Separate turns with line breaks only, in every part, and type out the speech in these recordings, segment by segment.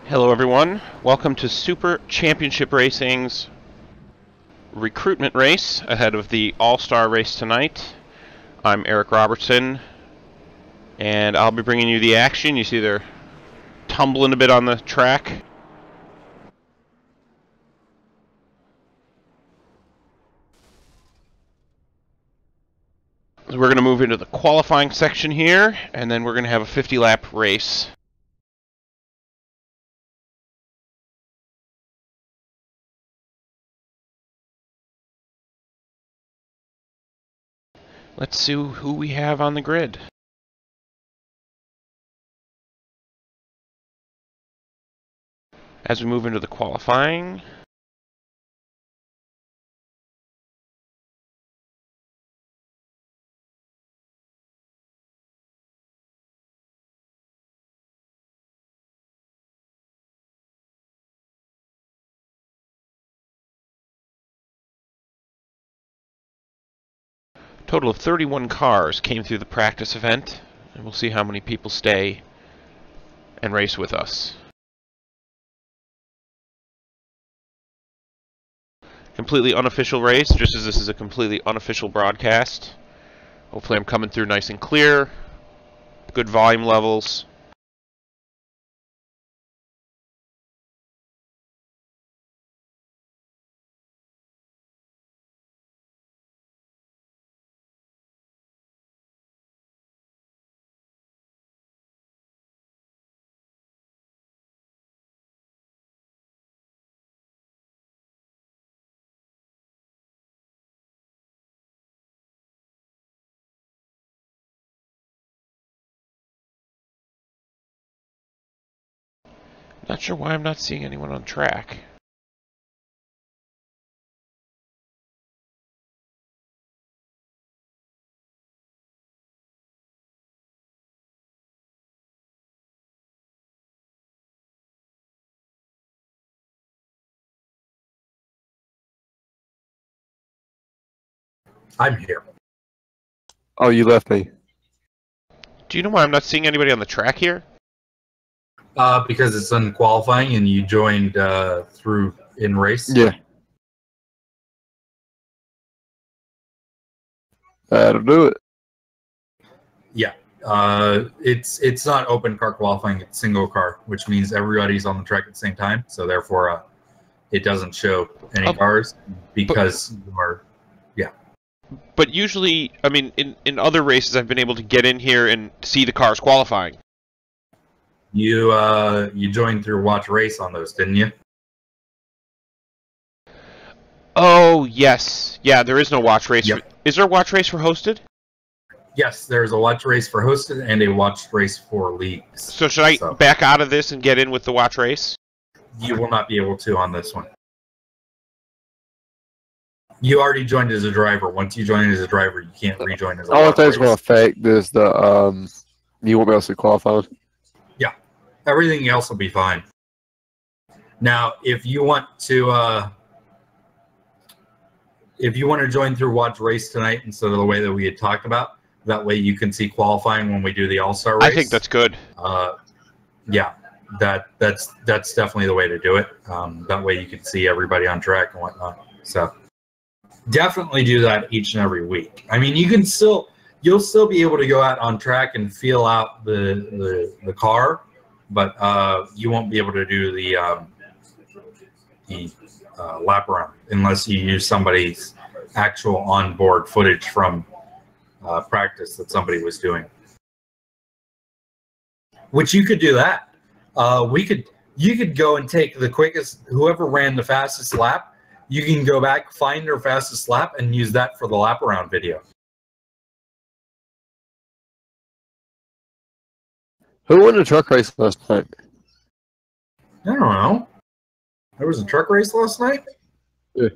Hello everyone, welcome to Super Championship Racing's recruitment race ahead of the All-Star race tonight. I'm Eric Robertson, and I'll be bringing you the action. You see they're tumbling a bit on the track. So we're going to move into the qualifying section here, and then we're going to have a 50-lap race. Let's see who we have on the grid. As we move into the qualifying, total of 31 cars came through the practice event, and we'll see how many people stay and race with us. Completely unofficial race, just as this is a completely unofficial broadcast. Hopefully I'm coming through nice and clear. Good volume levels. Not sure why I'm not seeing anyone on track.
I'm here.
Oh, you left me.
Do you know why I'm not seeing anybody on the track here?
Because it's in qualifying and you joined through in race.
Yeah. That'll do it.
Yeah. It's not open car qualifying, it's single car, which means everybody's on the track at the same time. So therefore it doesn't show any cars because you are
But usually, I mean, in other races I've been able to get in here and see the cars qualifying.
you joined through watch race on those, didn't you?
Oh, yes. Yeah, there is no watch race.
Yep.
Is there a watch race for hosted?
Yes, there's a watch race for hosted and a watch race for leagues.
So should I back out of this and get in with the watch race?
You will not be able to on this one. You already joined as a driver. Once you join as a driver, you can't rejoin as a
All
watch
things will
race.
affect is the you won't be able to qualify.
Yeah, everything else will be fine. Now, if you want to join through watch race tonight instead of the way that we had talked about, that way you can see qualifying when we do the All-Star race.
I think that's good.
Yeah, that's definitely the way to do it. That way you can see everybody on track and whatnot. So definitely do that each and every week. I mean, you'll still be able to go out on track and feel out the car, but you won't be able to do the lap around unless you use somebody's actual onboard footage from practice that somebody was doing. Which you could do that. You could go and take the quickest, whoever ran the fastest lap. You can go back, find their fastest lap, and use that for the lap around video.
Who won the truck race last night?
I don't know. There was a truck race last night?
Yeah.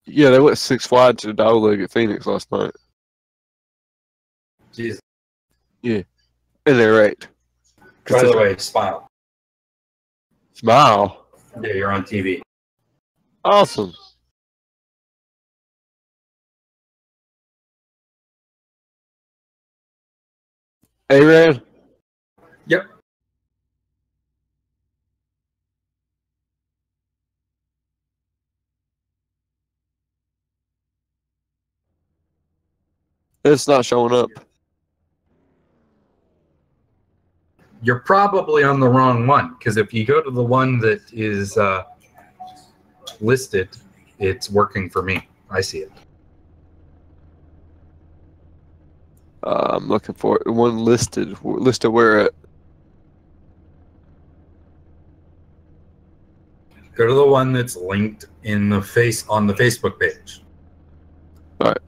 Yeah, they went 6 wide to the dog leg at Phoenix last night.
Jesus.
Yeah. And they're right.
By the way, smile.
Smile.
Yeah, you're on TV.
Awesome. ARAN?
Yep.
It's not showing up.
You're probably on the wrong one, because if you go to the one that is listed, it's working for me. I see it.
I'm looking for it. One listed. Listed where at?
Go to the one that's linked in the on the Facebook page.
All right.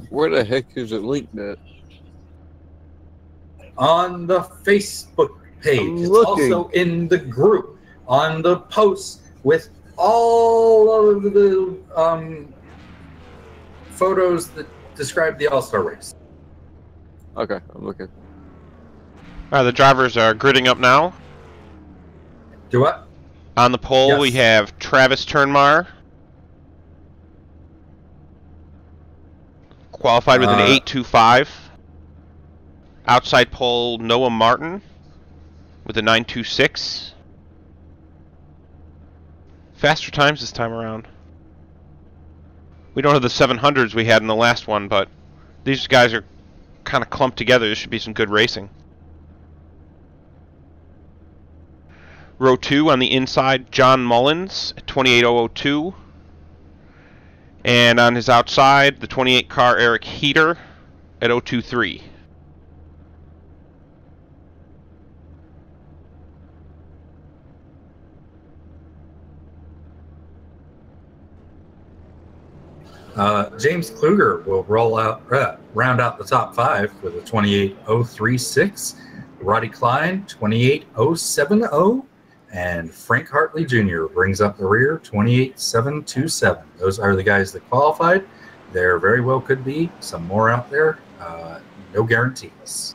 Where the heck is it linked at?
On the Facebook page.
I'm
It's
looking.
also in the group. On the post with all of the photos that describe the All-Star race.
Okay, I'm looking.
The drivers are gridding up now.
Do what?
On the pole,
Yes.
we have Travis Turnmar, qualified with an 8.25. Outside pole, Noah Martin with a 9.26. Faster times this time around. We don't have the 700s we had in the last one, but these guys are kind of clumped together. This should be some good racing. Row 2 on the inside, John Mullins at 28.002. And on his outside, the 28 car, Eric Heater at 0.23.
James Kluger will round out the top 5 with a 28.036. Roddy Klein, 28.070. And Frank Hartley Jr. brings up the rear, 28.727. Those are the guys that qualified. There very well could be some more out there. No guarantees.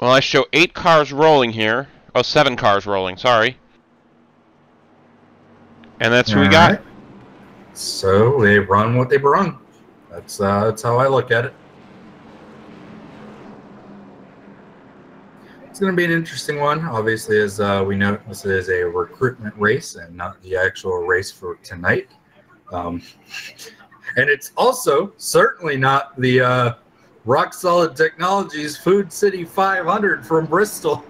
Well, I show 8 cars rolling here. Oh, 7 cars rolling, sorry. And that's who we got.
Right. So they run what they brung. That's how I look at it. It's going to be an interesting one. Obviously, as we know, this is a recruitment race and not the actual race for tonight. And it's also certainly not the Rock Solid Technologies Food City 500 from Bristol.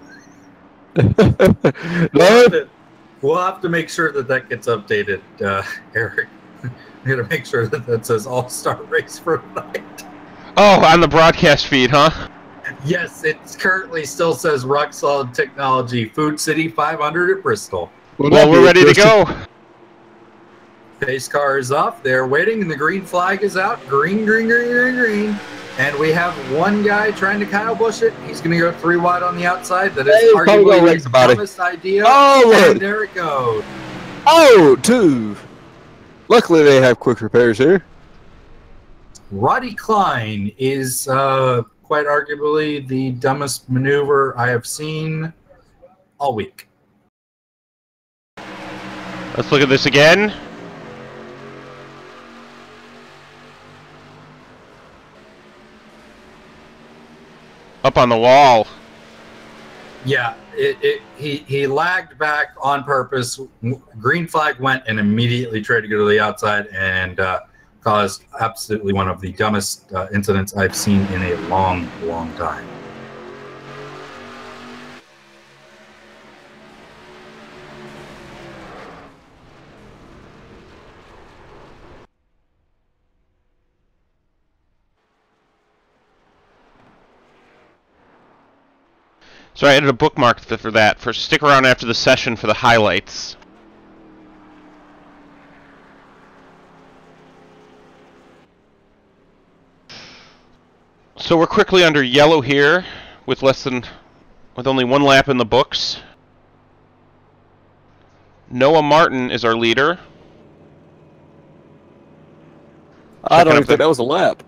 We'll have to make sure that gets updated, Eric. We got to make sure that says All-Star Race for tonight.
Oh, on the broadcast feed, huh?
Yes, it currently still says Rock Solid Technology Food City 500 at Bristol.
Well, we're ready to go.
Pace car is off. They're waiting, and the green flag is out. Green, green, green, green, green. And we have one guy trying to Kyle Busch it. He's going to go 3 wide on the outside. That is arguably his dumbest idea.
Oh,
and there it goes.
Oh, 2. Luckily, they have quick repairs here.
Roddy Klein is quite arguably the dumbest maneuver I have seen all week.
Let's look at this again. Up on the wall.
Yeah, he lagged back on purpose. Green flag went and immediately tried to go to the outside and caused absolutely one of the dumbest incidents I've seen in a long, long time.
So I added a bookmark for that. Stick around after the session for the highlights. So we're quickly under yellow here, with only one lap in the books. Noah Martin is our leader.
I don't even think that was a lap.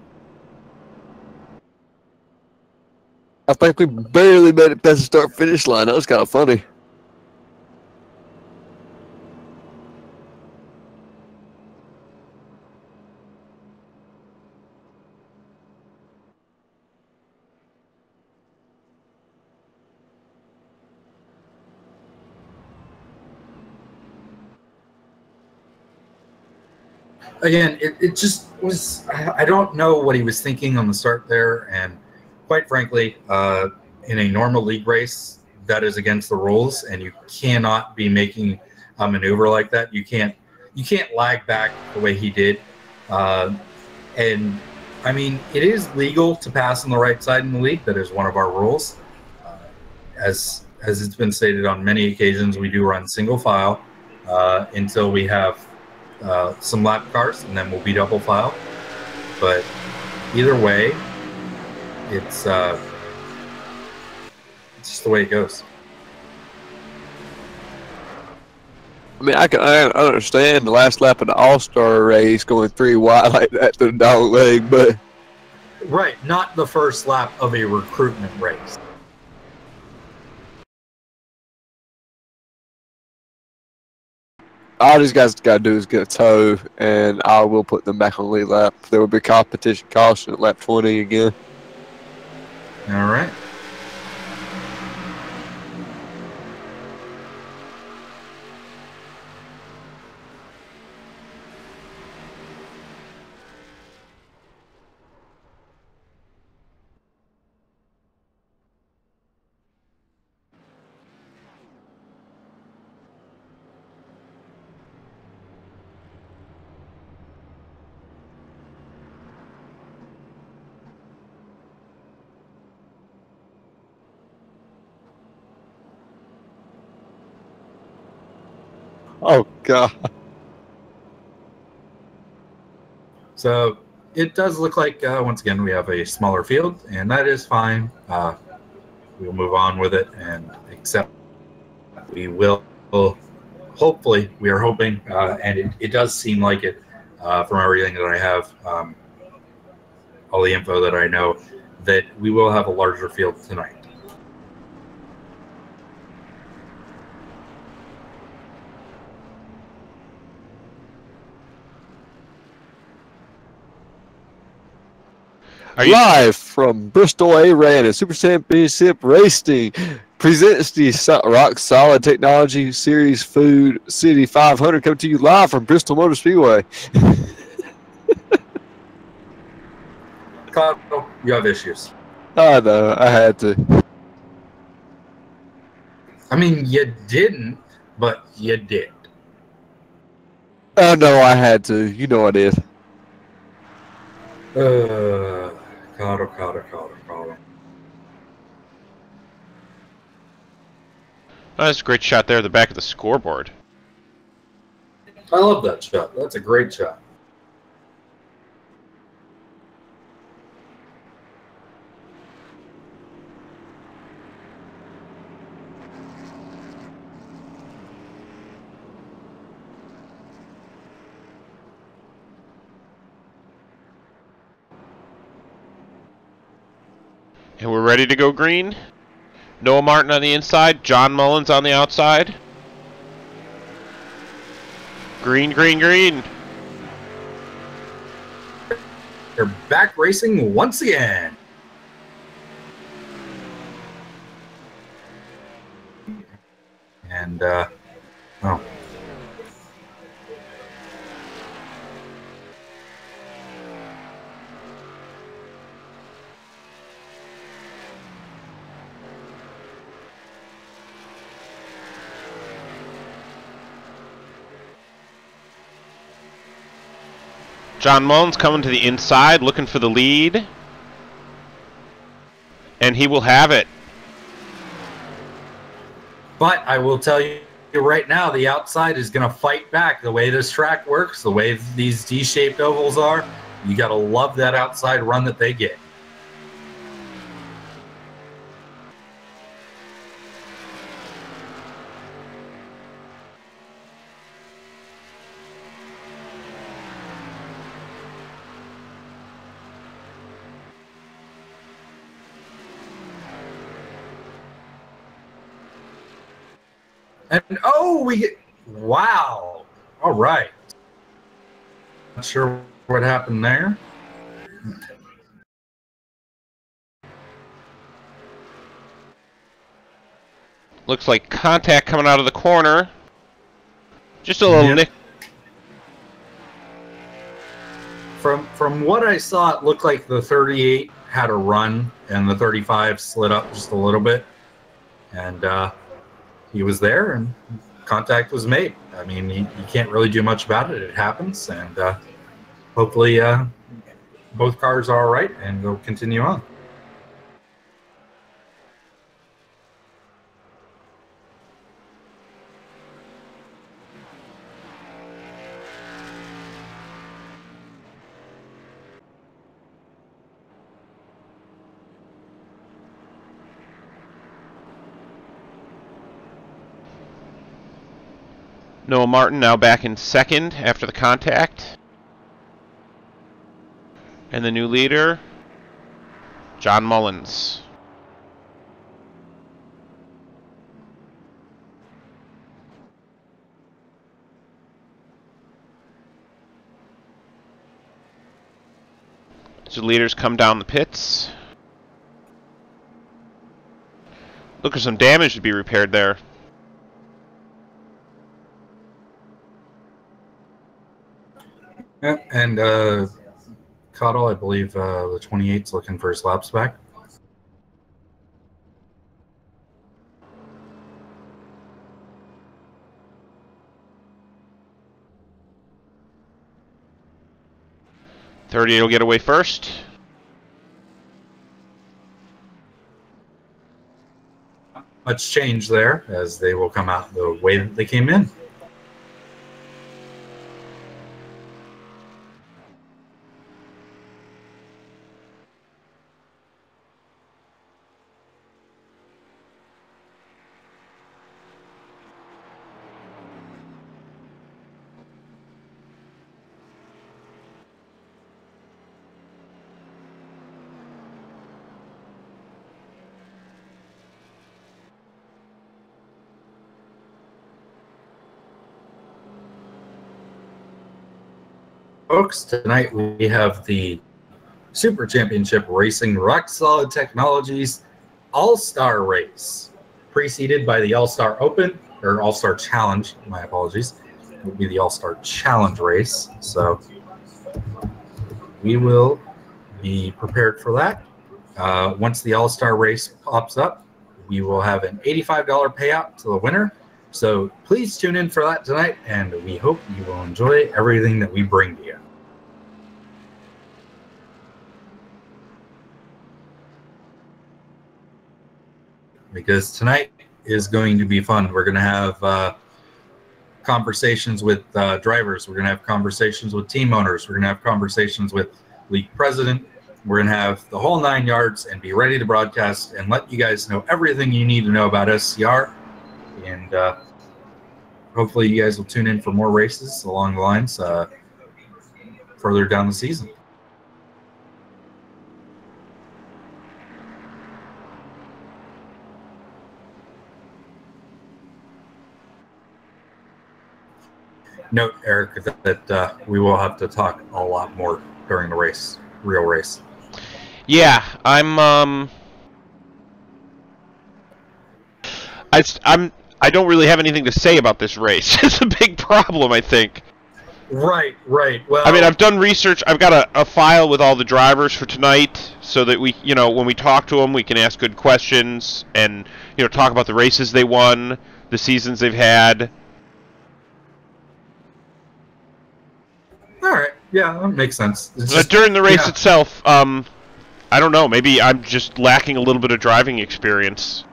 I think we barely made it past the start-finish line. That was kind of funny.
Again, it just was, I don't know what he was thinking on the start there, and quite frankly, in a normal league race, that is against the rules, and you cannot be making a maneuver like that. You can't lag back the way he did. And I mean, it is legal to pass on the right side in the league. That is one of our rules. As it's been stated on many occasions, we do run single file until we have some lap cars, and then we'll be double file. But either way, it's just the way it goes.
I mean, I understand the last lap of the All-Star race going 3 wide like that to the dog leg, but
right, not the first lap of a recruitment race.
all these guys got to do is get a tow, and I will put them back on the lead lap. There will be competition caution at lap 20 again.
All right.
Oh, God.
So it does look like, once again, we have a smaller field, and that is fine. We'll move on with it and accept. We will, hopefully, we are hoping, and it does seem like it from everything that I have, all the info that I know, that we will have a larger field tonight.
Live from Bristol ARAN and Super Championship Racing presents the Rock Solid Technology Series Food City 500 coming to you live from Bristol Motor Speedway.
Kyle, you have issues.
I know, I had to.
I mean, you didn't, but you did.
Oh, no, I had to. You know I did.
Carter.
Oh, that's a great shot there at the back of the scoreboard.
I love that shot. That's a great shot.
And we're ready to go green. Noah Martin on the inside, John Mullins on the outside. Green, green, green.
They're back racing once again. And, oh.
John Mullins coming to the inside, looking for the lead. And he will have it.
But I will tell you right now, the outside is going to fight back. The way this track works, the way these D-shaped ovals are, you got to love that outside run that they get. And oh, we get, wow. All right. Not sure what happened there.
Looks like contact coming out of the corner. Just a little nick.
From what I saw, it looked like the 38 had a run and the 35 slid up just a little bit. And he was there and contact was made. I mean, you can't really do much about it. It happens. And hopefully both cars are all right and they'll continue on.
Noah Martin now back in second after the contact. And the new leader, John Mullins. So leaders come down the pits. Look at some damage to be repaired there.
Yeah, and Cottle, I believe the 28's looking for his laps back.
.38 will get away first.
Much change there as they will come out the way that they came in. Folks, tonight we have the Super Championship Racing Rock Solid Technologies All-Star Race, preceded by the All-Star Open, or All-Star Challenge, my apologies. It will be the All-Star Challenge race, so we will be prepared for that. Once the All-Star race pops up, we will have an $85 payout to the winner. So please tune in for that tonight, and we hope you will enjoy everything that we bring to you. Because tonight is going to be fun. We're going to have conversations with drivers. We're going to have conversations with team owners. We're going to have conversations with league president. We're going to have the whole 9 yards and be ready to broadcast and let you guys know everything you need to know about SCR. And hopefully you guys will tune in for more races along the lines further down the season. Note, Eric, that we will have to talk a lot more during the race, real race.
Yeah, I don't really have anything to say about this race. It's a big problem, I think.
Right. Well,
I mean, I've done research. I've got a file with all the drivers for tonight, so that we, when we talk to them, we can ask good questions and talk about the races they won, the seasons they've had.
All right. Yeah, that makes sense.
But during the race itself, I don't know. Maybe I'm just lacking a little bit of driving experience.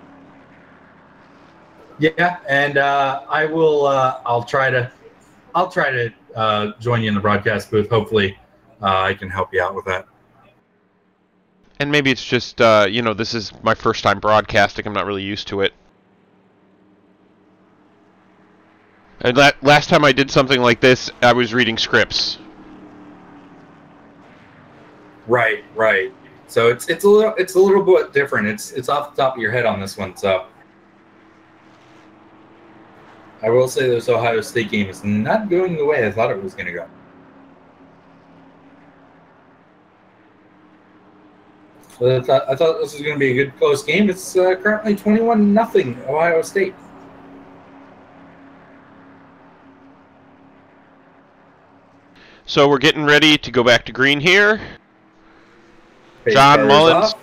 Yeah, and I will. I'll try to join you in the broadcast booth. Hopefully, I can help you out with that.
And maybe it's just, you know, this is my first time broadcasting. I'm not really used to it. And last time I did something like this, I was reading scripts.
Right. So it's a little bit different. It's off the top of your head on this one. So I will say this Ohio State game is not going the way I thought it was going to go. But I thought this was going to be a good close game. It's currently 21-0 Ohio State.
So we're getting ready to go back to green here. John Mullins.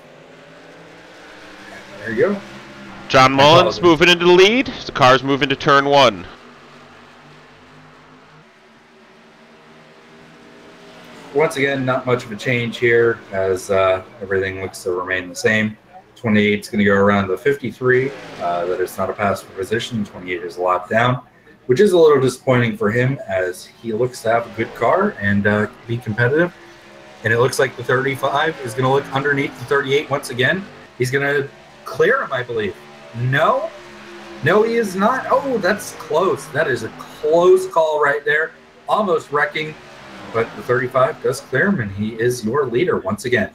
There you go.
John Mullins moving into the lead. The car's moving to turn 1.
Once again, not much of a change here as everything looks to remain the same. 28 is going to go around the 53. That is not a pass for position. 28 is locked down, which is a little disappointing for him as he looks to have a good car and be competitive. And it looks like the 35 is going to look underneath the 38 once again. He's going to clear him, I believe. No, he is not. Oh, that's close. That is a close call right there. Almost wrecking, but the 35 does clear him, and he is your leader once again.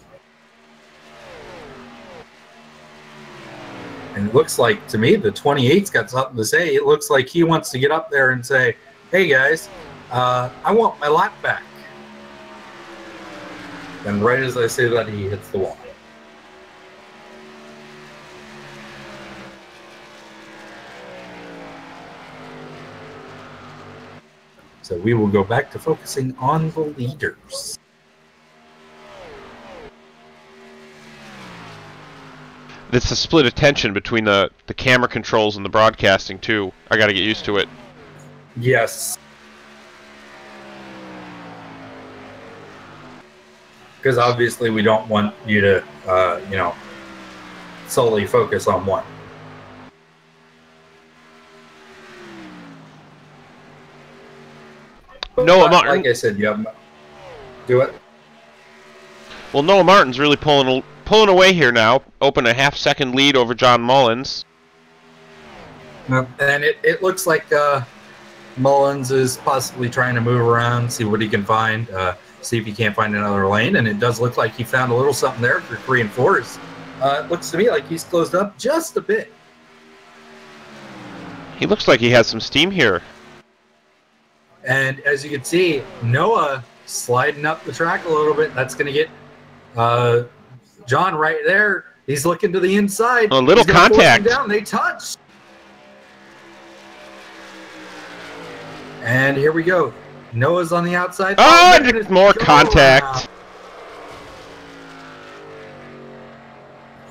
And it looks like, to me, the 28's got something to say. It looks like he wants to get up there and say, hey, guys, I want my lap back. And right as I say that, he hits the wall. So we will go back to focusing on the leaders.
It's a split attention between the camera controls and the broadcasting, too. I got to get used to it.
Yes. Because obviously we don't want you to, solely focus on one.
Noah Martin.
Like I said, you have do it.
Well, Noah Martin's really pulling away here now. Open a half-second lead over John Mullins.
And it looks like Mullins is possibly trying to move around, see what he can find, see if he can't find another lane. And it does look like he found a little something there for 3 and 4s. It looks to me like he's closed up just a bit.
He looks like he has some steam here.
And as you can see, Noah sliding up the track a little bit. That's going to get John right there. He's looking to the inside.
A little contact.
Down. They touch. And here we go. Noah's on the outside.
Oh, and more contact.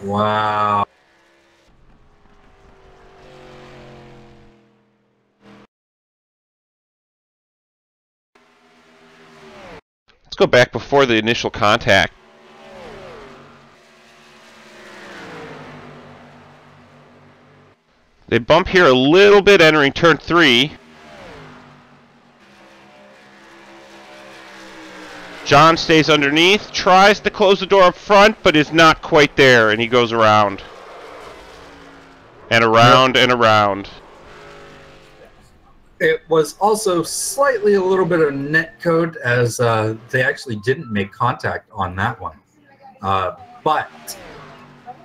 Wow.
Let's go back before the initial contact. They bump here a little bit entering turn 3. John stays underneath, tries to close the door up front, but is not quite there, and he goes around. And around and around.
It was also slightly a little bit of net code as they actually didn't make contact on that one. But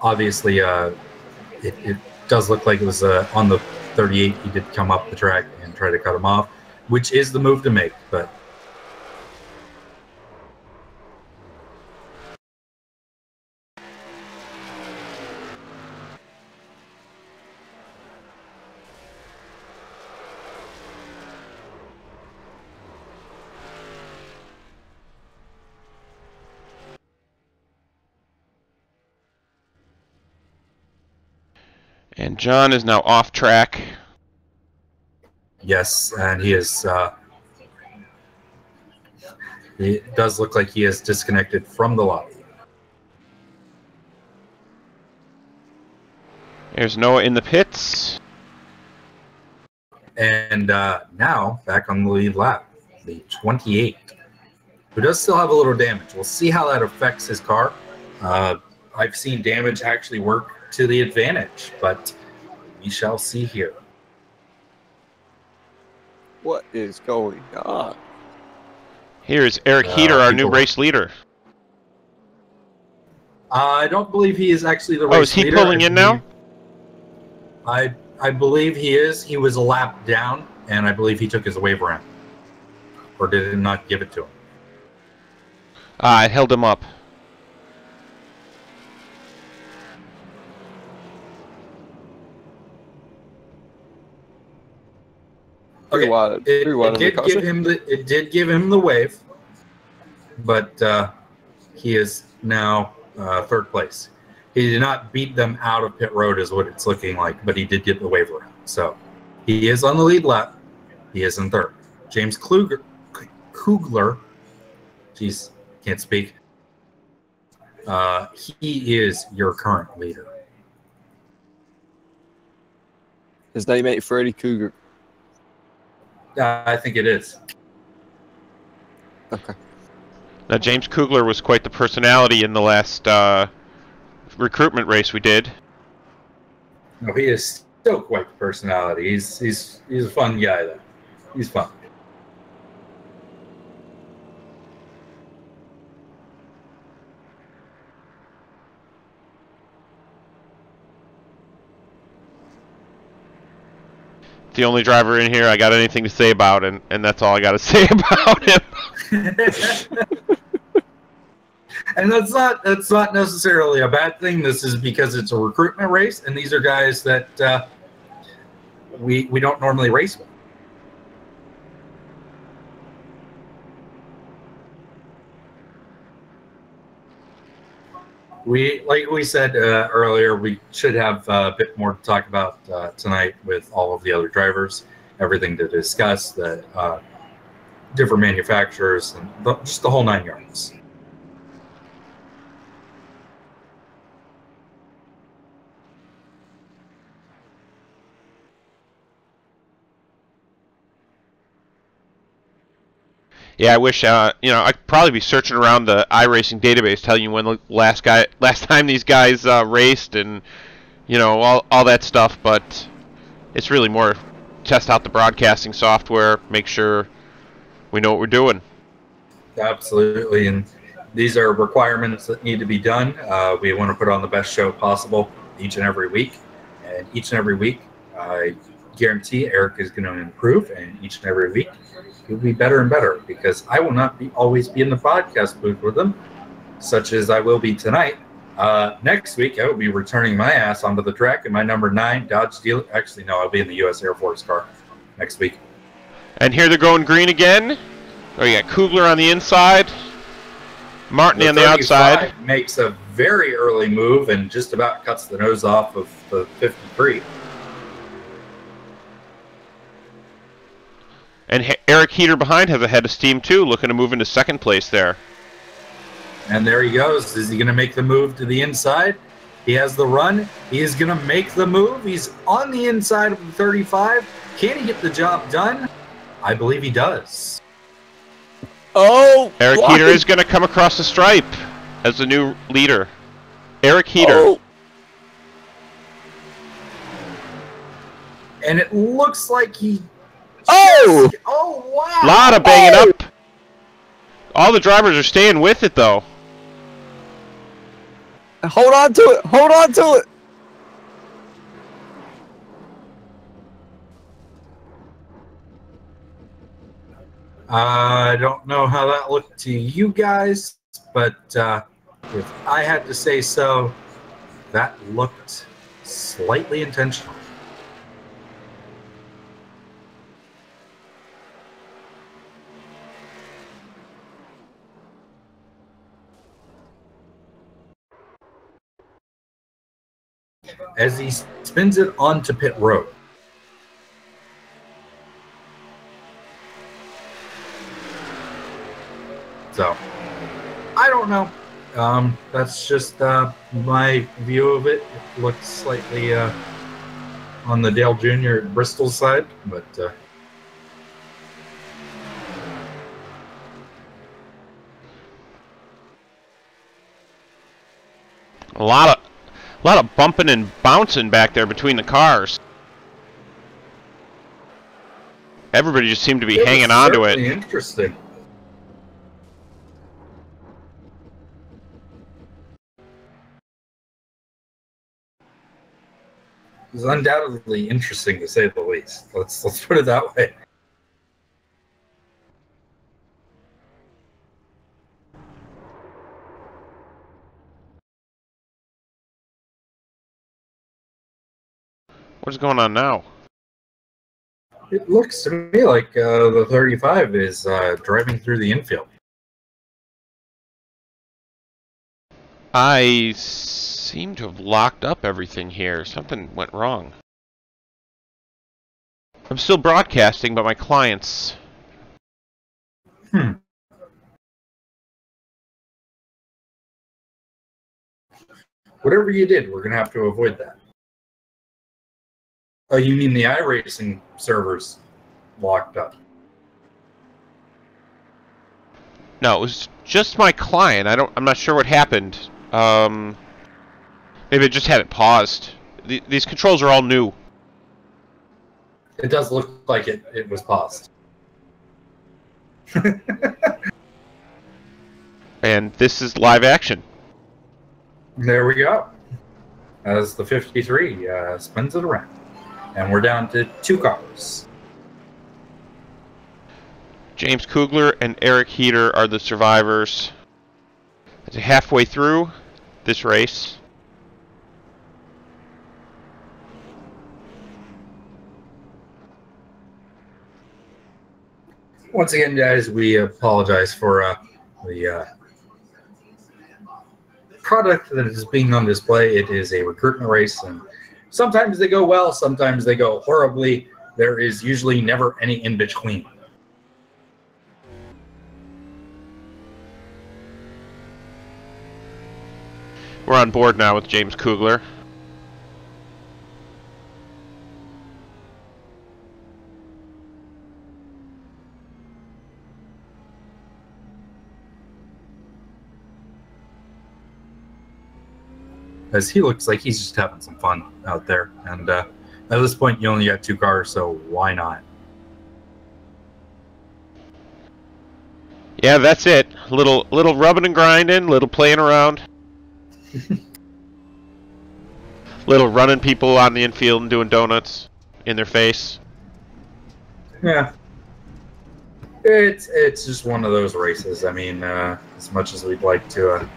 obviously it does look like it was on the 38. He did come up the track and try to cut him off, which is the move to make. But
and John is now off track.
yes, and he is. It does look like he is disconnected from the lobby.
There's Noah in the pits.
And now back on the lead lap, the 28, who does still have a little damage. We'll see how that affects his car. I've seen damage actually work to the advantage, but we shall see here.
What is going on?
Here's Eric Heater, our new race leader.
I don't believe he is actually the race leader.
Oh, is he pulling in now?
I believe he is. He was a lap down, and I believe he took his waiver in. Or did it not give it to him?
It held him up.
Okay, it did give him the wave, but he is now third place. He did not beat them out of pit road, is what it's looking like, but he did get the waiver. So he is on the lead lap. He is in third. James Kugler, jeez, can't speak. He is your current leader.
His name ain't Freddy Cougar.
I think it is.
Okay.
Now, James Kugler was quite the personality in the last recruitment race we did.
No, he is still quite the personality. He's a fun guy, though. He's fun.
The only driver in here I got anything to say about, and that's all I got to say about him.
And that's not necessarily a bad thing. This is because it's a recruitment race, and these are guys that we don't normally race with. Like we said earlier, we should have a bit more to talk about tonight with all of the other drivers, everything to discuss, the different manufacturers, and just the whole 9 yards.
Yeah, I wish, I'd probably be searching around the iRacing database telling you when the last time these guys raced and, all that stuff, but it's really more test out the broadcasting software, make sure we know what we're doing.
Absolutely, and these are requirements that need to be done. We want to put on the best show possible each and every week, and each and every week, I guarantee Eric is going to improve, and each and every week, he'll be better and better, because I will not always be in the podcast booth with them, such as I will be tonight. Next week, I will be returning my ass onto the track in my number 9 Dodge Dealer. Actually, no, I'll be in the U.S. Air Force car next week.
And here they're going green again. Oh, you got Kugler on the inside, Martin on the outside.
Makes a very early move and just about cuts the nose off of the 53.
And Eric Heater behind has a head of steam too, looking to move into second place there.
And there he goes. Is he going to make the move to the inside? He has the run. He is going to make the move. He's on the inside of the 35. Can he get the job done? I believe he does.
Oh!
Eric Heater is going to come across the stripe as the new leader. Eric Heater.
Oh.
And it looks like he...
Oh!
Oh, wow!
Lot of banging up. All the drivers are staying with it, though.
Hold on to it! Hold on to it!
I don't know how that looked to you guys, but if I had to say so, that looked slightly intentional. As he spins it onto pit road. So, I don't know. That's just my view of it. It looks slightly on the Dale Jr. at Bristol side, but
a lot of bumping and bouncing back there between the cars. Everybody just seemed to be hanging on to it.
Interesting. It was undoubtedly interesting, to say the least. Let's put it that way.
What's going on now?
It looks to me like the 35 is driving through the infield.
I seem to have locked up everything here. Something went wrong. I'm still broadcasting, but my clients...
Whatever you did, we're going to have to avoid that. Oh, you mean the iRacing servers locked up?
No, it was just my client. I'm not sure what happened. Maybe I just had it paused. These controls are all new.
It does look like it was paused.
And this is live action.
There we go. As the 53 spins it around. And we're down to 2 cars.
James Kugler and Eric Heater are the survivors. Halfway through this race.
Once again, guys, we apologize for the product that is being on display. It is a recruitment race, and sometimes they go well, sometimes they go horribly. There is usually never any in between.
We're on board now with James Kugler.
As he looks like he's just having some fun out there. And at this point, you only got 2 cars, so why not?
Yeah, that's it. Little rubbing and grinding, little playing around. Little running people on the infield and doing donuts in their face.
Yeah. It's just one of those races. I mean, as much as we'd like to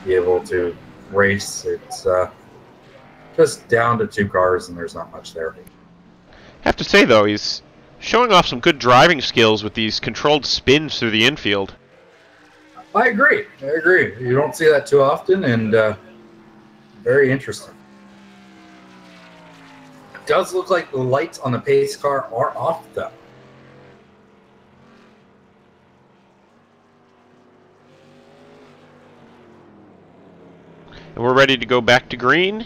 be able to race, it's just down to 2 cars and there's not much there.
I have to say, though, he's showing off some good driving skills with these controlled spins through the infield.
I agree. You don't see that too often, and very interesting. It does look like the lights on the pace car are off, though.
And we're ready to go back to green.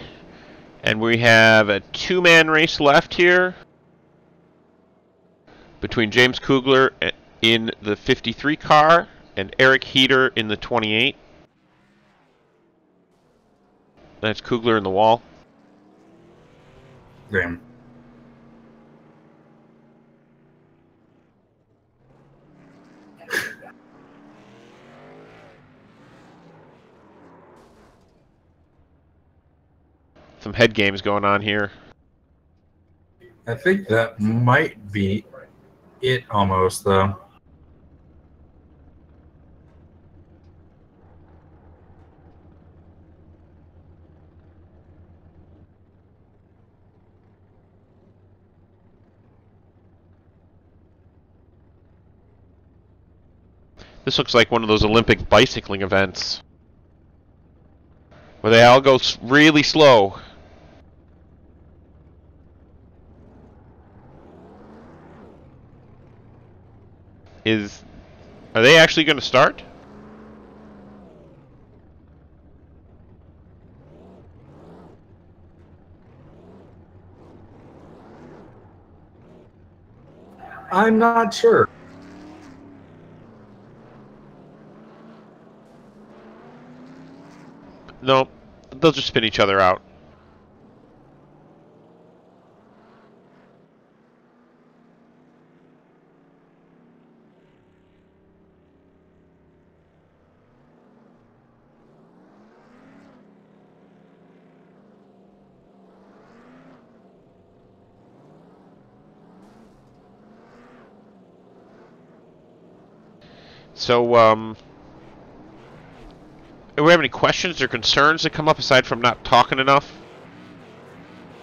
And we have a 2-man race left here between James Kugler in the 53 car and Eric Heater in the 28. That's Kugler in the wall.
Damn.
Some head games going on here.
I think that might be it almost, though.
This looks like one of those Olympic bicycling events where they all go really slow. Are they actually going to start?
I'm not sure.
No, they'll just spin each other out. So, do we have any questions or concerns that come up aside from not talking enough?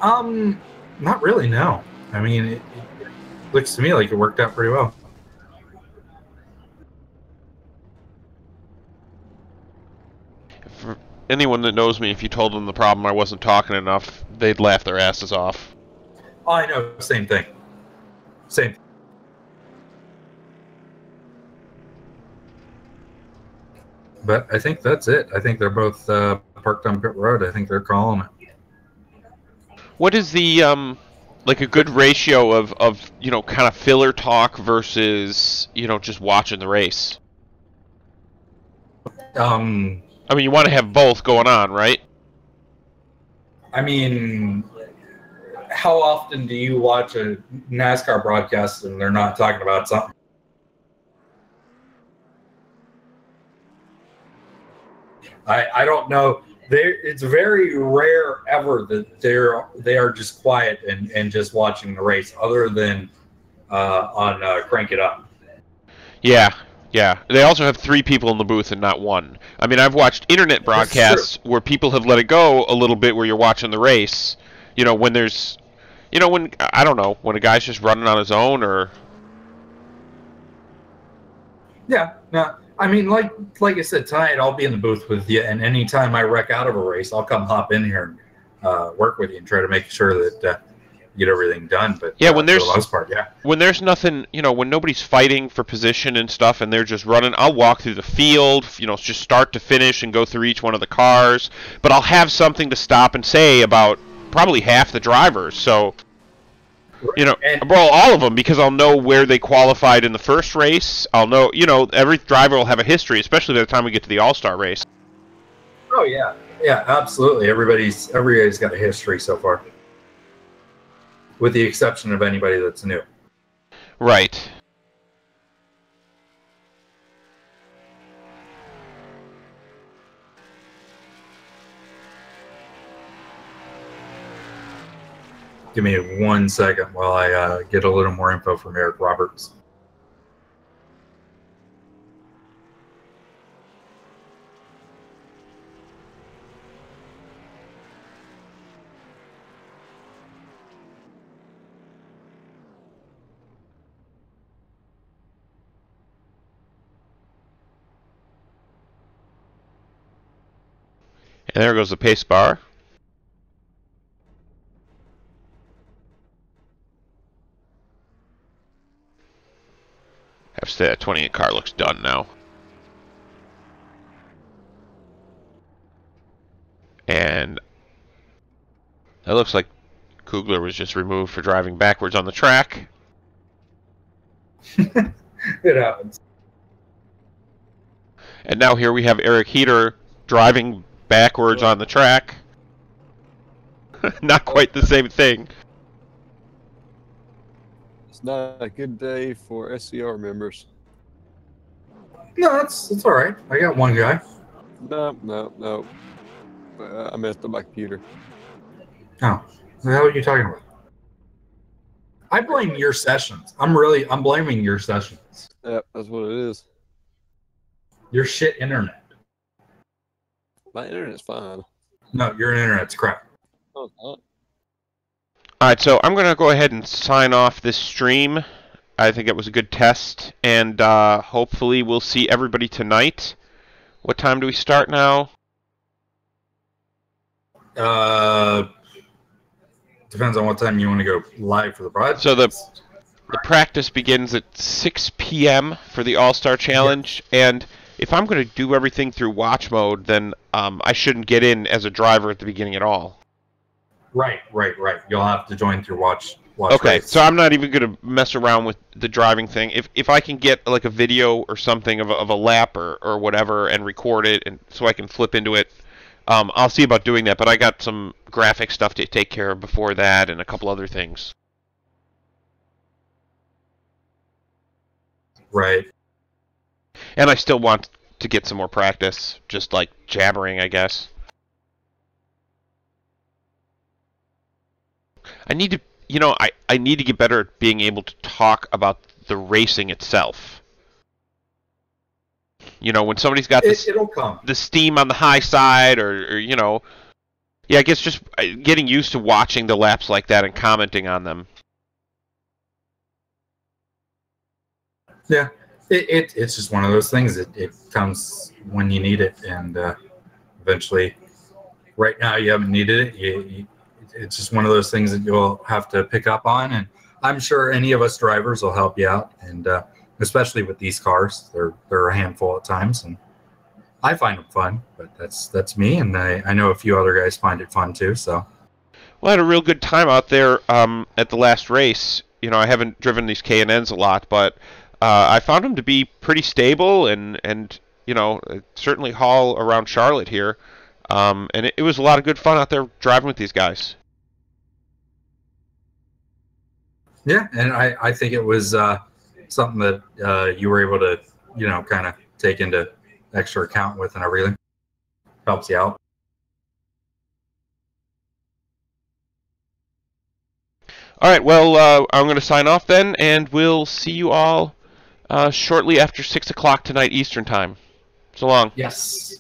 Not really, no. I mean, it looks to me like it worked out pretty well.
For anyone that knows me, if you told them the problem I wasn't talking enough, they'd laugh their asses off.
Oh, I know, same thing. Same. But I think that's it. I think they're both parked on pit road. I think they're calling it.
What is the like a good ratio of you know, kind of filler talk versus, you know, just watching the race? I mean, you want to have both going on, right?
I mean, how often do you watch a NASCAR broadcast and they're not talking about something? I don't know. It's very rare ever that they are just quiet and just watching the race, other than on Crank It Up.
Yeah, yeah. They also have 3 people in the booth and not 1. I mean, I've watched internet broadcasts where people have let it go a little bit where you're watching the race. You know, when there's, you know, when, I don't know, when a guy's just running on his own or...
Yeah, no. I mean, like I said, tonight I'll be in the booth with you, and anytime I wreck out of a race, I'll come hop in here and work with you and try to make sure that you get everything done. But
yeah, when there's
for the most part, yeah,
when there's nothing, you know, when nobody's fighting for position and stuff, and they're just running, I'll walk through the field, you know, just start to finish and go through each one of the cars. But I'll have something to stop and say about probably half the drivers. So, you know, well, all of them, because I'll know where they qualified in the first race. I'll know, you know, every driver will have a history, especially by the time we get to the All-Star race.
Oh yeah, yeah, absolutely. Everybody's got a history so far, with the exception of anybody that's new.
Right.
Give me 1 second while I get a little more info from Eric Roberts.
And there goes the pace bar. Have to say that 28 car looks done now. And it looks like Kugler was just removed for driving backwards on the track.
It happens.
And now here we have Eric Heater driving backwards on the track. Not quite the same thing.
It's not a good day for SCR members.
No, it's all right. I got one guy.
No. I messed up my computer.
Oh, what the hell are you talking about? I blame your sessions. I'm blaming your sessions.
Yep, that's what it is.
Your shit internet.
My internet's fine.
No, your internet's crap.
Oh, it's not.
Alright, so I'm going to go ahead and sign off this stream. I think it was a good test, and hopefully we'll see everybody tonight. What time do we start now?
Depends on what time you want to go live for the broadcast.
So the practice begins at 6 p.m. for the All-Star Challenge, and if I'm going to do everything through watch mode, then I shouldn't get in as a driver at the beginning at all.
Right. You'll have to join through watch watch
Okay,
race.
so I'm not even going to mess around with the driving thing. If I can get like a video or something of a lap or whatever and record it, and so I can flip into it, I'll see about doing that. But I got some graphic stuff to take care of before that, and a couple other things.
Right.
And I still want to get some more practice, just like jabbering, I guess. I need to, I need to get better at being able to talk about the racing itself. When somebody's got
It'll come.
the steam on the high side, or yeah, I guess just getting used to watching the laps like that and commenting on them.
Yeah, it's just one of those things. It comes when you need it, and eventually, right now you haven't needed it. It's just one of those things that you'll have to pick up on, and I'm sure any of us drivers will help you out, and especially with these cars, they're a handful at times, and I find them fun. But that's me, and I know a few other guys find it fun too. So,
well, I had a real good time out there at the last race. I haven't driven these K&Ns a lot, but I found them to be pretty stable and certainly haul around Charlotte here. And it was a lot of good fun out there driving with these guys.
yeah, and I think it was something that you were able to kind of take into extra account with and everything. Helps you out.
All right, well, I'm going to sign off then, and we'll see you all shortly after 6 o'clock tonight Eastern Time. So long.
Yes.